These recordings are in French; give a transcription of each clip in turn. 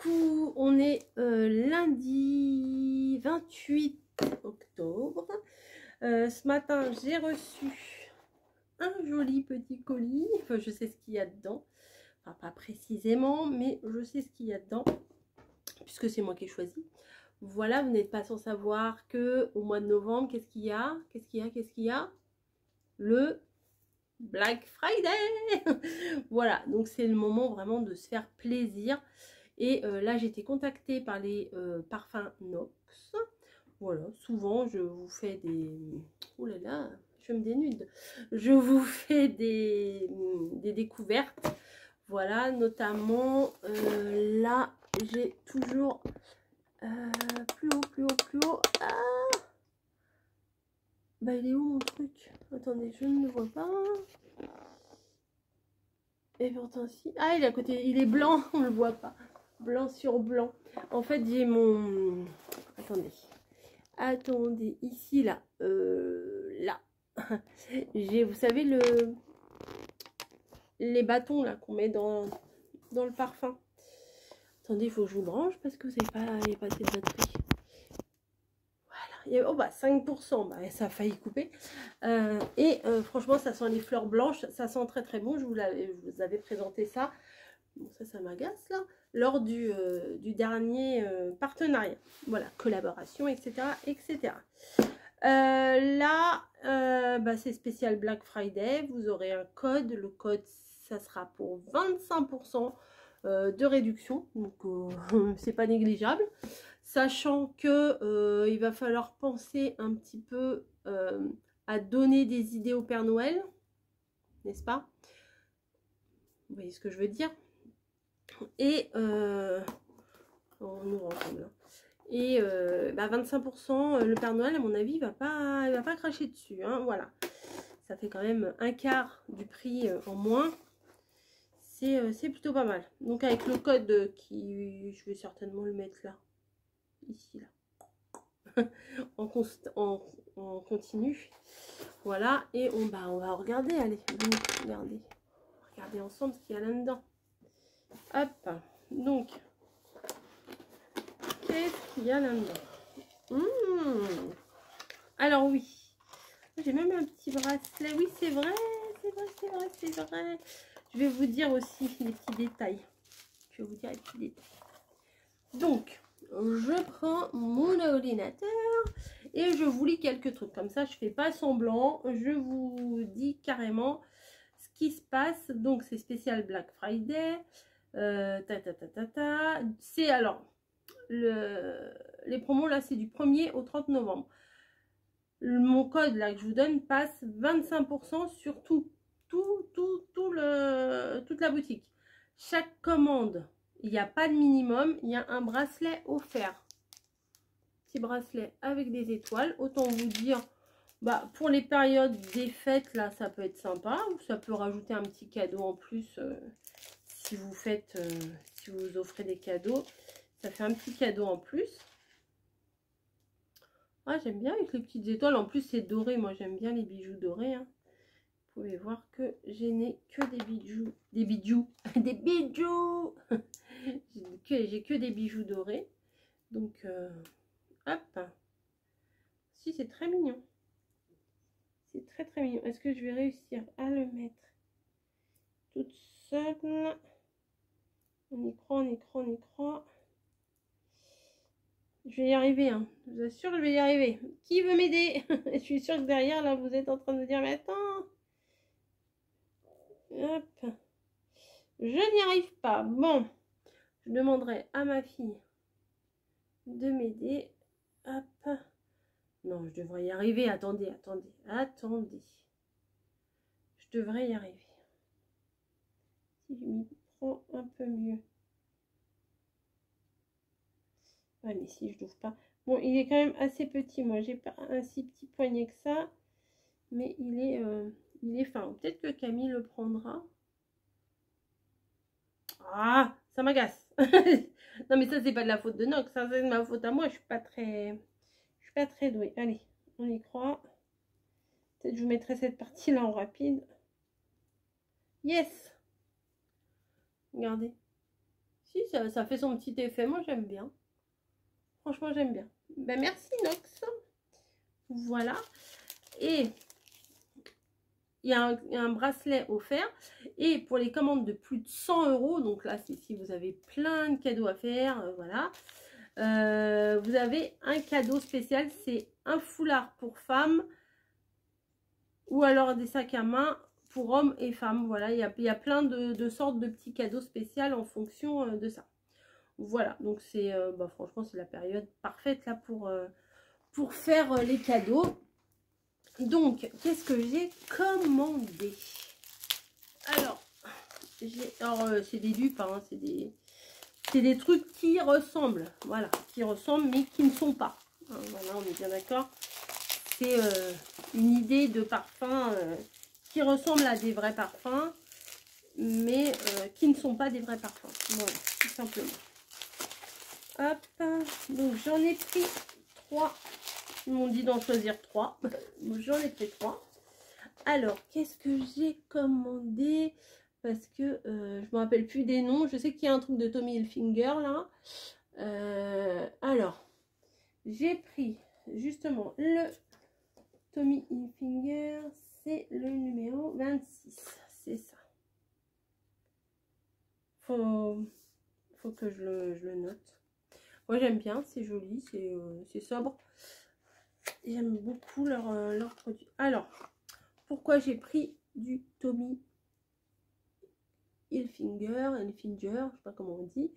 Coucou, on est lundi 28 octobre. Ce matin, j'ai reçu un joli petit colis. Enfin, je sais ce qu'il y a dedans. Enfin, pas précisément, mais je sais ce qu'il y a dedans, puisque c'est moi qui ai choisi. Voilà, vous n'êtes pas sans savoir que au mois de novembre, qu'est-ce qu'il y a? Qu'est-ce qu'il y a? Le Black Friday. Voilà, donc c'est le moment vraiment de se faire plaisir. Et là, j'ai été contactée par les parfums Nox. Voilà, souvent, je vous fais des... Oh là là, je me dénude. Je vous fais des découvertes. Voilà, notamment, là, j'ai toujours... plus haut, plus haut, plus haut. Ah, bah, il est où mon truc? Attendez, je ne le vois pas. Et pourtant, si... Ah, il est à côté, il est blanc, on ne le voit pas. Blanc sur blanc. En fait, j'ai mon... Attendez, ici, là. Là. J'ai, vous savez, les bâtons, là, qu'on met dans le parfum. Attendez, il faut que je vous branche parce que il n'y a pas assez de batterie. Voilà. Oh, bah, 5%. Bah, ça a failli couper. Franchement, ça sent les fleurs blanches. Ça sent très, très bon. Je vous avais présenté ça. Bon, ça m'agace là, lors du dernier partenariat, voilà, collaboration, etc. etc. Là, bah, c'est spécial Black Friday, vous aurez un code, le code ça sera pour 25% de réduction, donc c'est pas négligeable, sachant que il va falloir penser un petit peu à donner des idées au Père Noël, n'est-ce pas? Vous voyez ce que je veux dire? Et on ouvre ensemble. Et bah 25%, le Père Noël, à mon avis, il va pas cracher dessus. Hein, voilà. Ça fait quand même un quart du prix en moins. C'est plutôt pas mal. Donc avec le code qui... Je vais certainement le mettre là. Ici, là. en continu. Voilà. Et on va regarder. Allez, venez, regardez. Regardez ensemble ce qu'il y a là-dedans. Hop. Donc... Qu'est-ce qu'il y a là-dedans? Alors oui, j'ai même un petit bracelet. Oui, c'est vrai, c'est vrai, c'est vrai, c'est vrai. Je vais vous dire aussi les petits détails. Je vais vous dire les petits détails. Donc, je prends mon ordinateur et je vous lis quelques trucs. Comme ça, je fais pas semblant. Je vous dis carrément ce qui se passe. Donc, c'est spécial Black Friday. C'est alors... les promos là c'est du 1er au 30 novembre. Mon code là que je vous donne passe 25% sur toute la boutique. Chaque commande, il n'y a pas de minimum, il y a un bracelet offert. Petit bracelet avec des étoiles. Autant vous dire, bah, pour les périodes des fêtes là ça peut être sympa, ou ça peut rajouter un petit cadeau en plus si vous faites, si vous offrez des cadeaux. Ça fait un petit cadeau en plus. Ah, j'aime bien avec les petites étoiles. En plus, c'est doré. Moi, j'aime bien les bijoux dorés. Hein. Vous pouvez voir que je n'ai que des bijoux. Des bijoux. Des bijoux. J'ai que des bijoux dorés. Donc, hop. Si, c'est très mignon. C'est très, très mignon. Est-ce que je vais réussir à le mettre toute seule? On y croit, on y croit, on y croit. Je vais y arriver, hein. Je vous assure, je vais y arriver. Qui veut m'aider? Je suis sûre que derrière, là, vous êtes en train de me dire, mais attends. Hop. Je n'y arrive pas. Bon. Je demanderai à ma fille de m'aider. Hop. Non, je devrais y arriver. Attendez, attendez, attendez. Je devrais y arriver. Si je m'y prends un peu mieux. Ah, mais si, je l'ouvre pas. Bon, il est quand même assez petit. Moi, j'ai pas un si petit poignet que ça. Mais il est fin. Peut-être que Camille le prendra. Ah, ça m'agace. Non, mais ça, c'est pas de la faute de Nox. Ça, c'est de ma faute à moi. Je suis pas très douée. Allez, on y croit. Peut-être je vous mettrai cette partie-là en rapide. Yes. Regardez. Si, ça fait son petit effet. Moi, j'aime bien. Franchement, j'aime bien. Ben, merci, Nox. Voilà. Et il y a un bracelet offert. Et pour les commandes de plus de 100 €, donc là, c'est si vous avez plein de cadeaux à faire, voilà. Vous avez un cadeau spécial. C'est un foulard pour femmes. Ou alors des sacs à main pour hommes et femmes. Voilà, il y a plein de sortes de petits cadeaux spéciaux en fonction de ça. Voilà, donc c'est franchement c'est la période parfaite là pour faire les cadeaux. Donc, qu'est-ce que j'ai commandé? Alors, c'est des dupes, hein, c'est des trucs qui ressemblent, voilà, qui ressemblent mais qui ne sont pas. Hein, voilà, on est bien d'accord. C'est une idée de parfum qui ressemble à des vrais parfums, mais qui ne sont pas des vrais parfums. Voilà, tout simplement. Hop, donc j'en ai pris 3. Ils m'ont dit d'en choisir 3. J'en ai pris 3. Alors, qu'est-ce que j'ai commandé? Parce que je ne me rappelle plus des noms. Je sais qu'il y a un truc de Tommy Hilfiger là. Alors, j'ai pris justement le Tommy Hilfiger, c'est le numéro 26, c'est ça. Faut que je le note. Moi j'aime bien, c'est joli, c'est sobre. J'aime beaucoup leurs produits. Alors, pourquoi j'ai pris du Tommy Hilfiger, je sais pas comment on dit.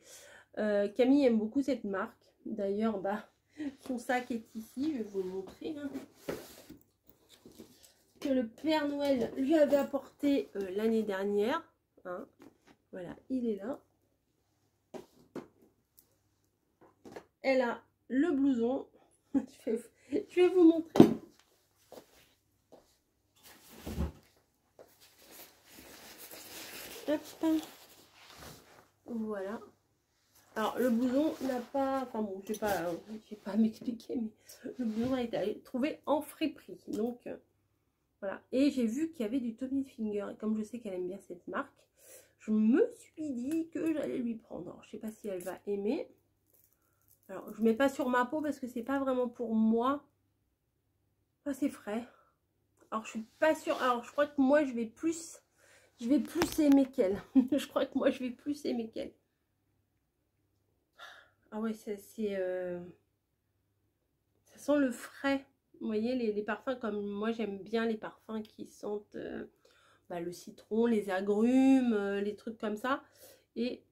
Camille aime beaucoup cette marque. D'ailleurs, son sac est ici, je vais vous le montrer. Hein. Que le Père Noël lui avait apporté l'année dernière. Hein. Voilà, il est là. Elle a le blouson. Je vais vous montrer. Hop. Voilà. Alors, le blouson n'a pas... Enfin bon, je vais pas m'expliquer, mais le blouson a été trouvé en friperie. Donc, voilà. Et j'ai vu qu'il y avait du Tommy Hilfiger. Et comme je sais qu'elle aime bien cette marque, je me suis dit que j'allais lui prendre. Alors, je sais pas si elle va aimer. Alors, je mets pas sur ma peau parce que c'est pas vraiment pour moi. Ah, c'est frais. Alors, je suis pas sûre. Alors, je crois que moi, je vais plus aimer qu'elle. Je crois que moi, je vais plus aimer qu'elle. Ah ouais, ça sent le frais. Vous voyez, les parfums, comme moi, j'aime bien les parfums qui sentent le citron, les agrumes, les trucs comme ça. Et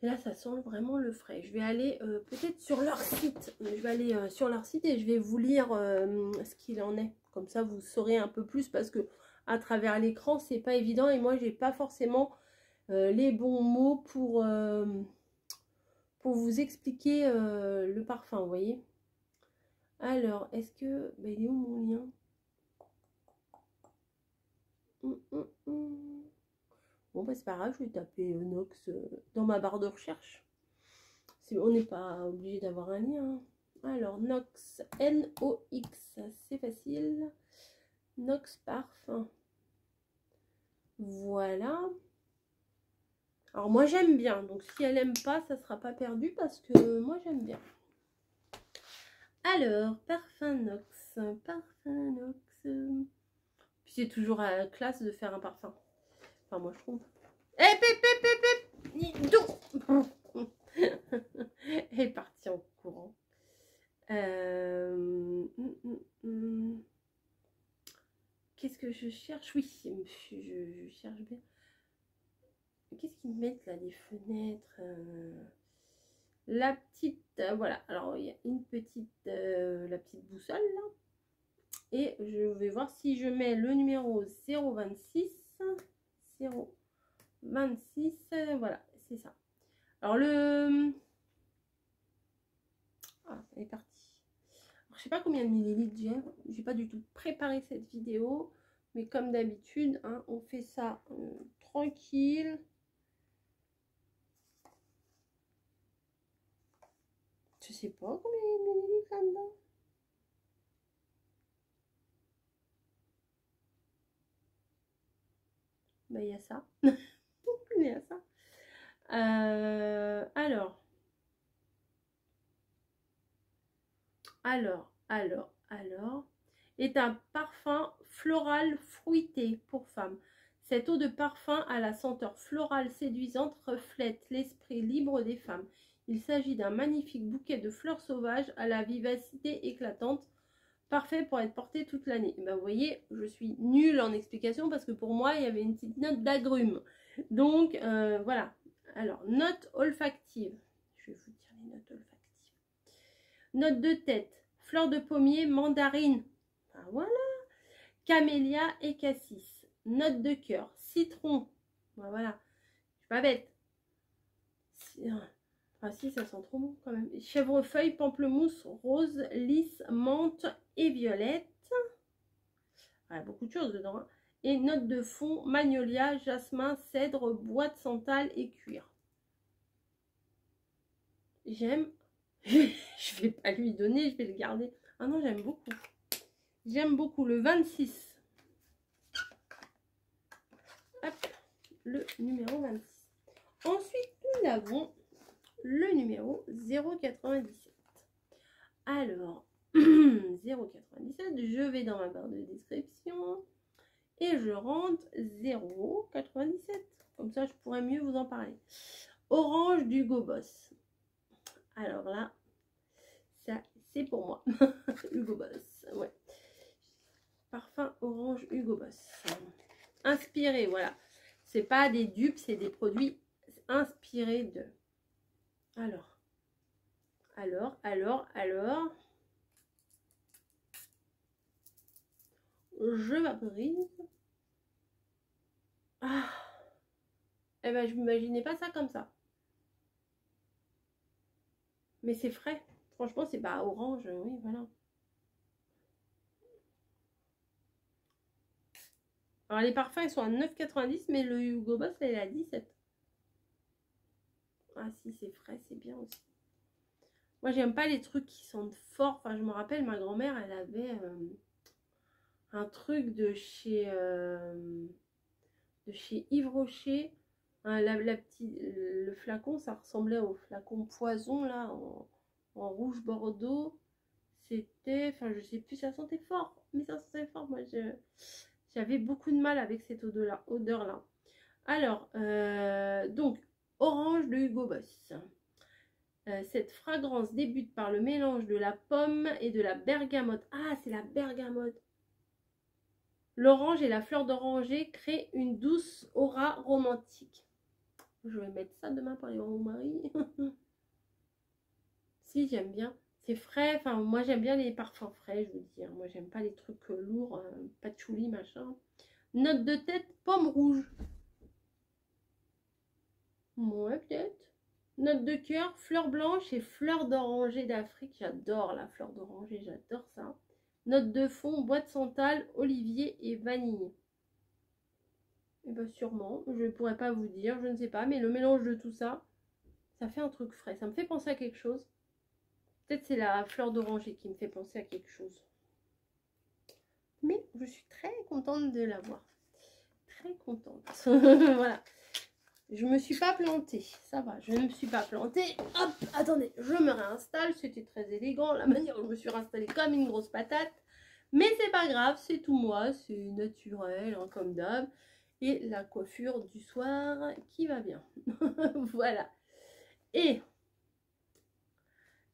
là, ça sent vraiment le frais. Je vais aller peut-être sur leur site. Je vais aller sur leur site et je vais vous lire ce qu'il en est. Comme ça, vous saurez un peu plus parce que à travers l'écran, c'est pas évident. Et moi, j'ai pas forcément les bons mots pour vous expliquer le parfum, vous voyez. Alors, est-ce que... il est où mon lien? Bon, c'est pas grave, je vais taper Nox dans ma barre de recherche. On n'est pas obligé d'avoir un lien. Alors, Nox, N-O-X, c'est facile. Nox Parfum. Voilà. Alors, moi, j'aime bien. Donc, si elle n'aime pas, ça ne sera pas perdu parce que moi, j'aime bien. Alors, Parfum Nox. Parfum Nox. Puis, c'est toujours à la classe de faire un parfum. Enfin, moi, je trouve. Elle est partie en courant. Qu'est-ce que je cherche? Oui, je cherche bien. Qu'est-ce qu'ils mettent là, les fenêtres? La petite, voilà. Alors, il y a une petite, la petite boussole là. Et je vais voir si je mets le numéro 026. 026, voilà, c'est ça. Alors, ah, elle est partie. Alors, je sais pas combien de millilitres j'ai. J'ai pas du tout préparé cette vidéo. Mais comme d'habitude, hein, on fait ça tranquille. Je sais pas combien il y a de millilitres là-dedans. Il y a ça. Il y a ça. Alors, est un parfum floral fruité pour femme. Cette eau de parfum à la senteur florale séduisante reflète l'esprit libre des femmes. Il s'agit d'un magnifique bouquet de fleurs sauvages à la vivacité éclatante, parfait pour être porté toute l'année. Ben, vous voyez, je suis nulle en explication parce que pour moi, il y avait une petite note d'agrumes. Donc, voilà. Alors, note olfactive. Je vais vous dire les notes olfactives. Note de tête. Fleur de pommier, mandarine. Ben, voilà. Camélia et cassis. Note de cœur. Citron. Ben, voilà. Je suis pas bête. Ah si, ça sent trop bon quand même. Chèvrefeuille, pamplemousse, rose, lys, menthe et violette. Ah, beaucoup de choses dedans. Hein. Et note de fond, magnolia, jasmin, cèdre, bois de santal et cuir. J'aime. Je vais pas lui donner, je vais le garder. Ah non, j'aime beaucoup. J'aime beaucoup le 26. Hop, le numéro 26. Ensuite, nous avons le numéro 0,97. Alors, 0,97, je vais dans ma barre de description et je rentre 0,97. Comme ça, je pourrais mieux vous en parler. Orange d'Hugo Boss. Alors là, ça, c'est pour moi. Hugo Boss, ouais. Parfum orange Hugo Boss. Inspiré, voilà. C'est pas des dupes, c'est des produits inspirés de. Alors. Je vaporise. Ah. Eh ben, je m'imaginais pas ça comme ça. Mais c'est frais. Franchement, c'est pas orange. Oui, voilà. Alors, les parfums, ils sont à 9,90, mais le Hugo Boss, elle est à 17. Ah si, c'est frais, c'est bien aussi. Moi, j'aime pas les trucs qui sentent fort. Enfin, je me rappelle, ma grand-mère, elle avait un truc de chez Yves Rocher. Hein, le flacon, ça ressemblait au flacon poison, là, en rouge bordeaux. C'était, enfin, je sais plus, ça sentait fort. Mais ça sentait fort. Moi, j'avais beaucoup de mal avec cette odeur-là. Alors, donc, orange de Hugo Boss. Cette fragrance débute par le mélange de la pomme et de la bergamote. Ah, c'est la bergamote. L'orange et la fleur d'oranger créent une douce aura romantique. Je vais mettre ça demain pour aller voir mon mari. Si, j'aime bien. C'est frais. Enfin, moi, j'aime bien les parfums frais, je veux dire. Moi, j'aime pas les trucs lourds, patchouli, machin. Note de tête, pomme rouge. Ouais, peut-être. Note de cœur, fleur blanche et fleur d'oranger d'Afrique. J'adore la fleur d'oranger, j'adore ça. Note de fond, bois de santal, olivier et vanille. Et bien sûrement, je ne pourrais pas vous dire, je ne sais pas. Mais le mélange de tout ça, ça fait un truc frais. Ça me fait penser à quelque chose. Peut-être c'est la fleur d'oranger qui me fait penser à quelque chose. Mais je suis très contente de l'avoir. Très contente. Voilà. Je me suis pas plantée, ça va, je ne me suis pas plantée. Hop, attendez, je me réinstalle, c'était très élégant, la manière dont je me suis réinstallée comme une grosse patate. Mais c'est pas grave, c'est tout moi, c'est naturel, hein, comme d'hab. Et la coiffure du soir qui va bien. Voilà. Et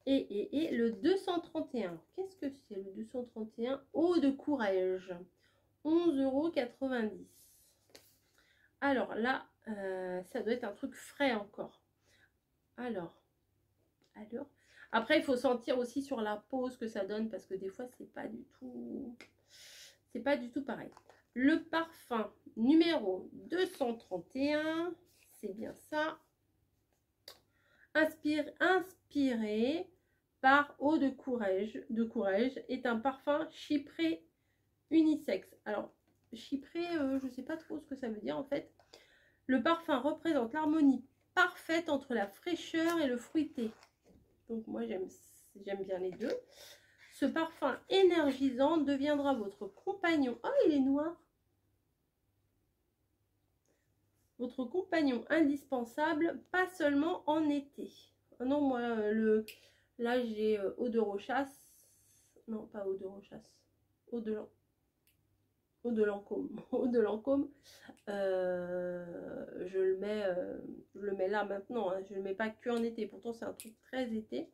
le 231, qu'est-ce que c'est le 231? Eau de Courrèges, 11,90 €. Alors là, ça doit être un truc frais encore. Alors. Après, il faut sentir aussi sur la peau ce que ça donne parce que des fois, c'est pas du tout pareil. Le parfum numéro 231, c'est bien ça. Inspiré par Eau de Courrèges, est un parfum chypré unisexe. Alors, chypré, je ne sais pas trop ce que ça veut dire en fait. Le parfum représente l'harmonie parfaite entre la fraîcheur et le fruité. Donc moi j'aime bien les deux. Ce parfum énergisant deviendra votre compagnon. Oh, il est noir. Votre compagnon indispensable, pas seulement en été. Ah non, moi, là, j'ai eau de Rochasse. Non, pas eau de Rochasse. Eau de Lancôme. Eau de Lancôme. Je le mets là maintenant. Hein. Je ne le mets pas que en été. Pourtant, c'est un truc très été.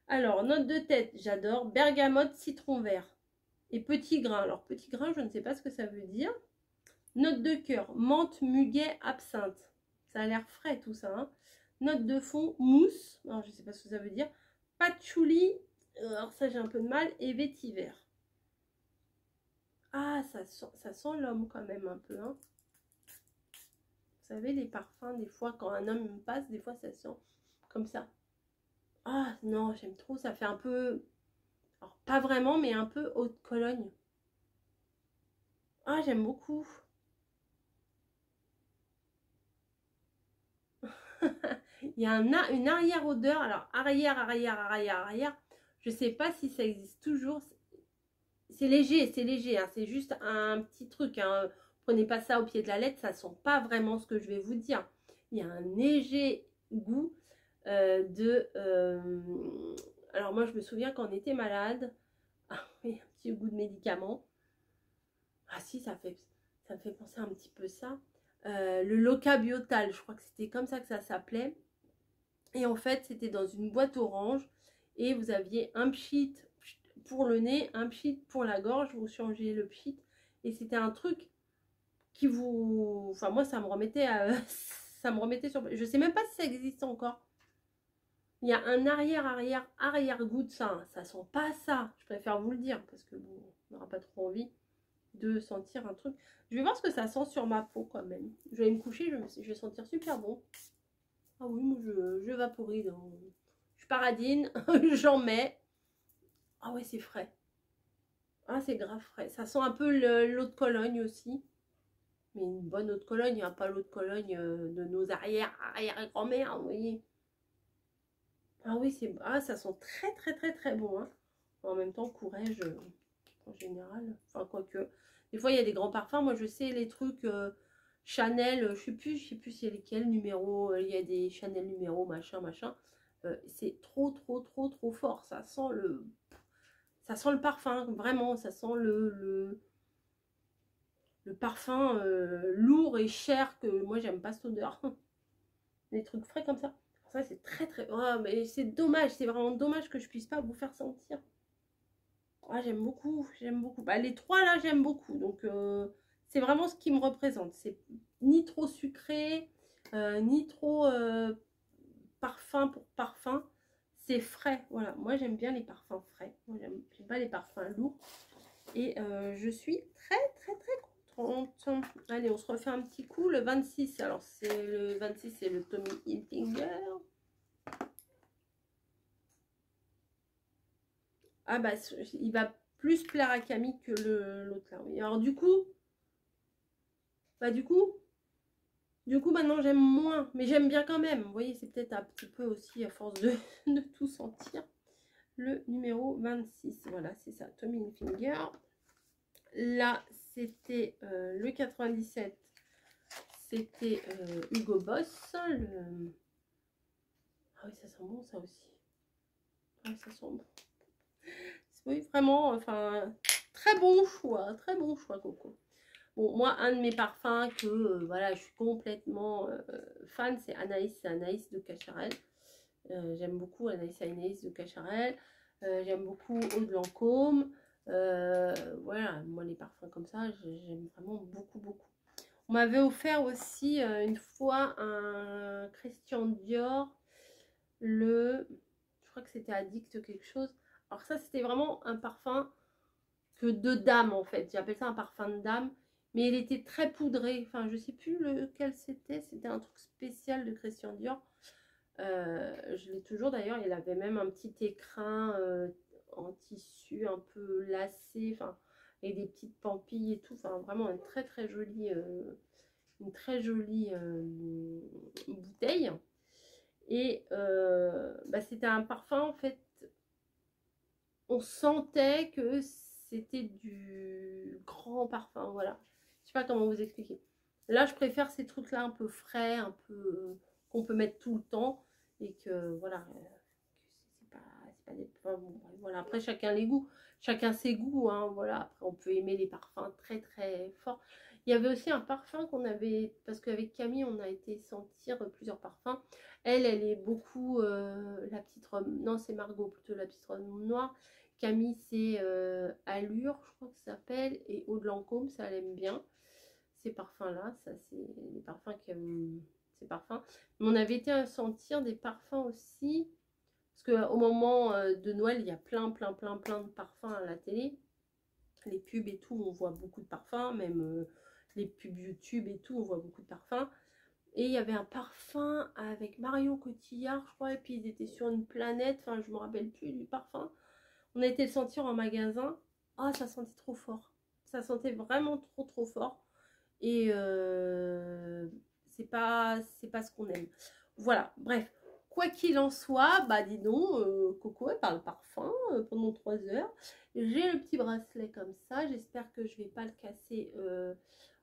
Alors, note de tête, j'adore. Bergamote, citron vert. Et petit grain. Alors, petit grain, je ne sais pas ce que ça veut dire. Note de cœur, menthe, muguet, absinthe. Ça a l'air frais tout ça. Hein. Note de fond, mousse. Alors, je ne sais pas ce que ça veut dire. Patchouli. Alors, ça, j'ai un peu de mal. Et vétiver. Ah, ça sent l'homme quand même un peu. Hein. Vous savez, les parfums, des fois, quand un homme me passe, des fois, ça sent comme ça. Ah, non, j'aime trop. Ça fait un peu... Alors, pas vraiment, mais un peu haute Cologne. Ah, j'aime beaucoup. Il y a une arrière-odeur. Alors, arrière. Je sais pas si ça existe toujours. C'est léger, hein, c'est juste un petit truc. Hein. Prenez pas ça au pied de la lettre, ça sent pas vraiment ce que je vais vous dire. Il y a un léger goût de... alors moi, je me souviens quand on était malade, ah, oui, un petit goût de médicament. Ah si, ça me fait penser un petit peu ça. Le Locabiotal, je crois que c'était comme ça que ça s'appelait. Et en fait, c'était dans une boîte orange. Et vous aviez un pchit pour le nez, un pchit pour la gorge. Vous changez le pchit. Et c'était un truc qui vous... Enfin, moi, ça me remettait ça me remettait sur... Je sais même pas si ça existe encore. Il y a un arrière-goût de ça. Hein. Ça sent pas ça. Je préfère vous le dire. Parce que bon, on n'aura pas trop envie de sentir un truc. Je vais voir ce que ça sent sur ma peau quand même. Je vais me coucher, je vais sentir super bon. Ah oui, moi je vaporise. Je paradine, j'en mets. Ah ouais, c'est frais. Ah, c'est grave frais. Ça sent un peu l'eau de Cologne aussi. Mais une bonne eau de Cologne, hein, pas l'eau de Cologne de nos arrière-grand-mères, vous voyez. Ah oui, ça sent très bon. Hein. En même temps, Courrèges, en général. Enfin, quoique. Des fois, il y a des grands parfums. Moi, je sais les trucs Chanel, je sais plus c'est lesquels numéros. Il y a des Chanel numéros, machin. C'est trop fort. Ça sent le parfum, vraiment. Ça sent le parfum lourd et cher que moi, j'aime pas cette odeur. Les trucs frais comme ça. Ça, c'est très... Oh, mais c'est dommage. C'est vraiment dommage que je puisse pas vous faire sentir. Ah, j'aime beaucoup. Bah, les trois là, j'aime beaucoup. Donc, c'est vraiment ce qui me représente. C'est ni trop sucré, ni trop parfum pour parfum. C'est frais. Voilà, moi j'aime bien les parfums frais. Moi, j'aime pas les parfums lourds. Et je suis très contente. Allez, on se refait un petit coup. Le 26, alors le 26, c'est le Tommy Hilfiger. Ah bah, il va plus plaire à Camille que l'autre là. Oui. Alors du coup, maintenant j'aime moins, mais j'aime bien quand même. Vous voyez, c'est peut-être un petit peu aussi à force de, de tout sentir. Le numéro 26, voilà, c'est ça, Tommy Hilfiger. Là, c'était le 97, c'était Hugo Boss. Ah oui, ça sent bon ça aussi. Ah, ça sent bon. Oui, vraiment, enfin, très bon choix, Coco. Bon, moi, un de mes parfums que voilà, je suis complètement fan, c'est Anaïs de Cacharel. J'aime beaucoup Anaïs de Cacharel. J'aime beaucoup Eau de Lancôme. Voilà, moi, les parfums comme ça, j'aime vraiment beaucoup. On m'avait offert aussi une fois un Christian Dior, je crois que c'était Addict quelque chose. Alors ça, c'était vraiment un parfum que de dame en fait. J'appelle ça un parfum de dame. Mais il était très poudré. Enfin, je sais plus lequel c'était. C'était un truc spécial de Christian Dior. Je l'ai toujours d'ailleurs. Il avait même un petit écrin en tissu un peu lacé. Enfin, et des petites pampilles et tout. Enfin, vraiment une très jolie, bouteille. Et bah, c'était un parfum en fait. On sentait que c'était du grand parfum, voilà. Je sais pas comment vous expliquer. Là, je préfère ces trucs-là un peu frais, un peu qu'on peut mettre tout le temps. Et que, voilà, c'est pas des... Enfin, bon, voilà, après, chacun les goûts. Chacun ses goûts, hein, voilà. Après, on peut aimer les parfums très, très forts. Il y avait aussi un parfum qu'on avait... Parce qu'avec Camille, on a été sentir plusieurs parfums. Elle est beaucoup... la petite robe... Non, c'est Margot, plutôt la petite robe noire. Camille, c'est Allure, je crois que ça s'appelle. Et Eau de Lancôme, ça, elle aime bien. Ces parfums-là, ça, c'est les parfums qui aiment ces parfums. Mais on avait été à sentir des parfums aussi. Parce qu'au moment de Noël, il y a plein de parfums à la télé. Les pubs et tout, on voit beaucoup de parfums. Même les pubs YouTube et tout, on voit beaucoup de parfums. Et il y avait un parfum avec Marion Cotillard, je crois. Et puis ils étaient sur une planète. Enfin, je me rappelle plus du parfum. On a été le sentir en magasin. Ah, ça sentait trop fort. Ça sentait vraiment trop fort. Et c'est pas ce qu'on aime. Voilà, bref. Quoi qu'il en soit, bah dis donc, Coco, elle parle parfum pendant 3 heures. J'ai le petit bracelet comme ça. J'espère que je vais pas le casser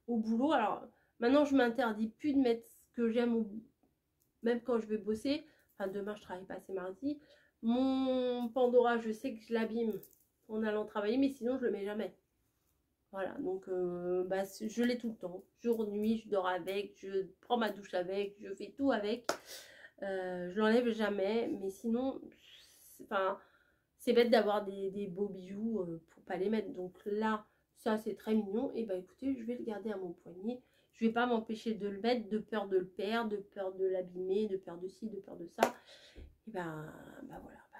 au boulot. Alors, maintenant, je m'interdis plus de mettre ce que j'aime, même quand je vais bosser. Enfin, demain, je travaille pas, c'est mardi. Mon Pandora, je sais que je l'abîme en allant travailler, mais sinon, je le mets jamais. Voilà, donc bah, je l'ai tout le temps. Jour, nuit, je dors avec, je prends ma douche avec, je fais tout avec. Je l'enlève jamais, mais sinon, c'est bête d'avoir des beaux bijoux pour pas les mettre. Donc là, ça c'est très mignon. Et bah écoutez, je vais le garder à mon poignet. Je vais pas m'empêcher de le mettre, de peur de le perdre, de peur de l'abîmer, de peur de ci, de peur de ça. Et bah voilà, bah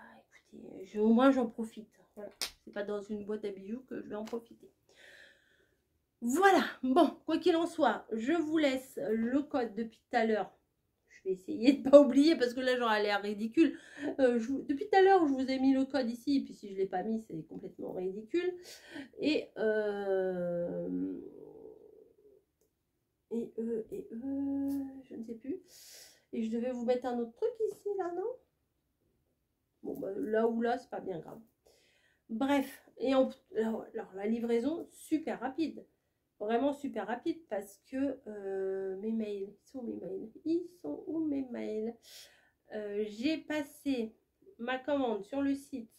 écoutez, au moins j'en profite. Voilà. C'est pas dans une boîte à bijoux que je vais en profiter. Voilà, bon, quoi qu'il en soit, je vous laisse le code depuis tout à l'heure. Je vais essayer de ne pas oublier parce que là j'aurais l'air ridicule. Depuis tout à l'heure, je vous ai mis le code ici, et puis si je ne l'ai pas mis, c'est complètement ridicule. Et je ne sais plus. Et je devais vous mettre un autre truc ici, là, non? Bon, bah, là ou là, c'est pas bien grave. Bref, alors la livraison, super rapide. Vraiment super rapide parce que mes mails, ils sont où mes mails? J'ai passé ma commande sur le site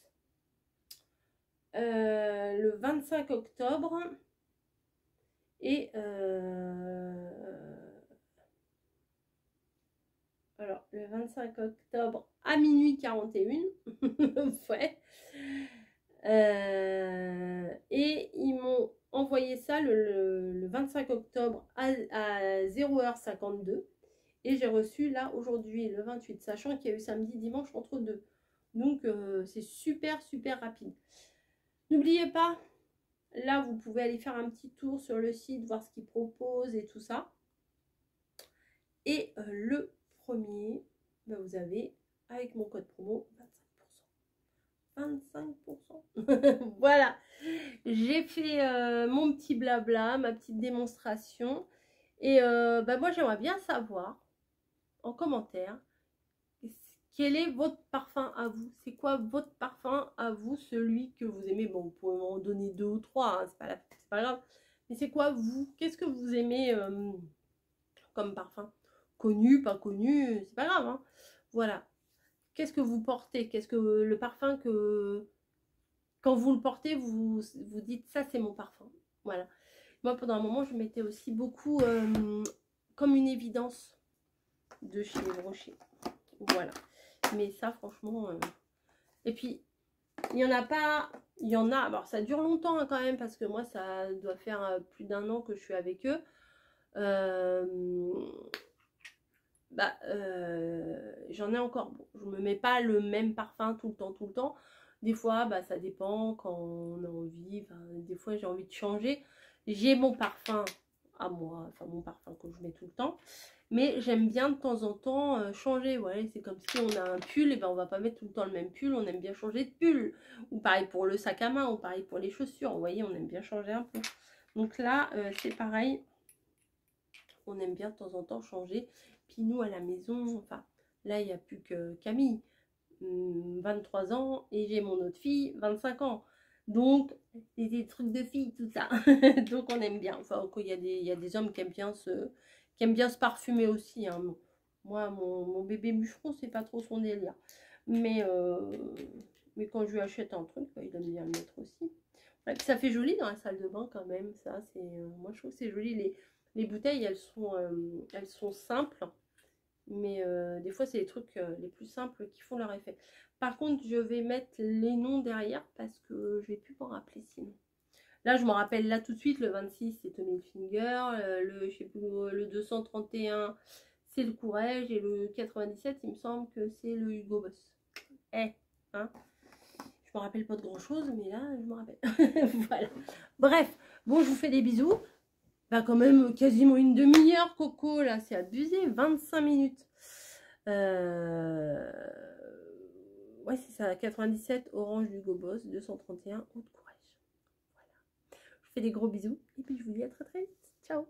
le 25 octobre et alors le 25 octobre à minuit 41 ouais. Et ils m'ont envoyé ça le 25 octobre à 0h52 et j'ai reçu là aujourd'hui le 28, sachant qu'il y a eu samedi dimanche entre deux, donc c'est super rapide. N'oubliez pas, là vous pouvez aller faire un petit tour sur le site, voir ce qu'ils proposent et tout ça. Et le premier, ben, vous avez avec mon code promo 25%. Voilà, j'ai fait mon petit blabla, ma petite démonstration. Et bah moi, j'aimerais bien savoir en commentaire quel est votre parfum à vous. C'est quoi votre parfum à vous, celui que vous aimez? Bon, vous pouvez m'en donner 2 ou 3, hein, c'est pas grave. Mais c'est quoi vous? Qu'est-ce que vous aimez comme parfum? Connu, pas connu, c'est pas grave. Hein. Voilà. Qu'est-ce que vous portez? Qu'est-ce que le parfum que... Quand vous le portez, vous dites ça, c'est mon parfum. Voilà. Moi, pendant un moment, je mettais aussi beaucoup comme une évidence de chez Rocher. Voilà. Mais ça, franchement... Et puis, il n'y en a pas... Il y en a... Alors, ça dure longtemps hein, quand même, parce que moi, ça doit faire plus d'1 an que je suis avec eux. J'en ai encore. Bon, je me mets pas le même parfum tout le temps. Des fois, bah, ça dépend quand on a envie. Des fois, j'ai envie de changer. J'ai mon parfum à moi, enfin mon parfum que je mets tout le temps. Mais j'aime bien de temps en temps changer. Ouais, c'est comme si on a un pull, et ben on va pas mettre tout le temps le même pull. On aime bien changer de pull. Ou pareil pour le sac à main, ou pareil pour les chaussures. Vous voyez, on aime bien changer un peu. Donc là, c'est pareil. On aime bien de temps en temps changer. Puis nous, à la maison, enfin, là, il n'y a plus que Camille, 23 ans, et j'ai mon autre fille, 25 ans. Donc, c'est des trucs de filles, tout ça. Donc, on aime bien. Enfin, il y a des hommes qui aiment bien se parfumer aussi. Hein. Moi, mon bébé bûcheron, c'est pas trop son délire. Mais, mais quand je lui achète un truc, bah, il aime bien le mettre aussi. Ouais, puis ça fait joli dans la salle de bain quand même. Ça, c'est, moi, je trouve que c'est joli. Les bouteilles, elles sont simples. Mais des fois, c'est les trucs les plus simples qui font leur effet. Par contre, je vais mettre les noms derrière parce que je vais plus m'en rappeler sinon. Là, je me rappelle là tout de suite, le 26, c'est Tommy Hilfiger, je sais plus, le 231, c'est le Courrèges, et le 97, il me semble que c'est le Hugo Boss. Hein, je me rappelle pas de grand chose, mais là, je me rappelle. Voilà. Bref, bon, je vous fais des bisous. Bah, quand même quasiment une demi-heure, Coco, là, c'est abusé, 25 minutes. Ouais, c'est ça, 97, Orange Hugo Boss, 231, Haute Courrèges. Voilà. Je vous fais des gros bisous, et puis je vous dis à très très vite. Ciao.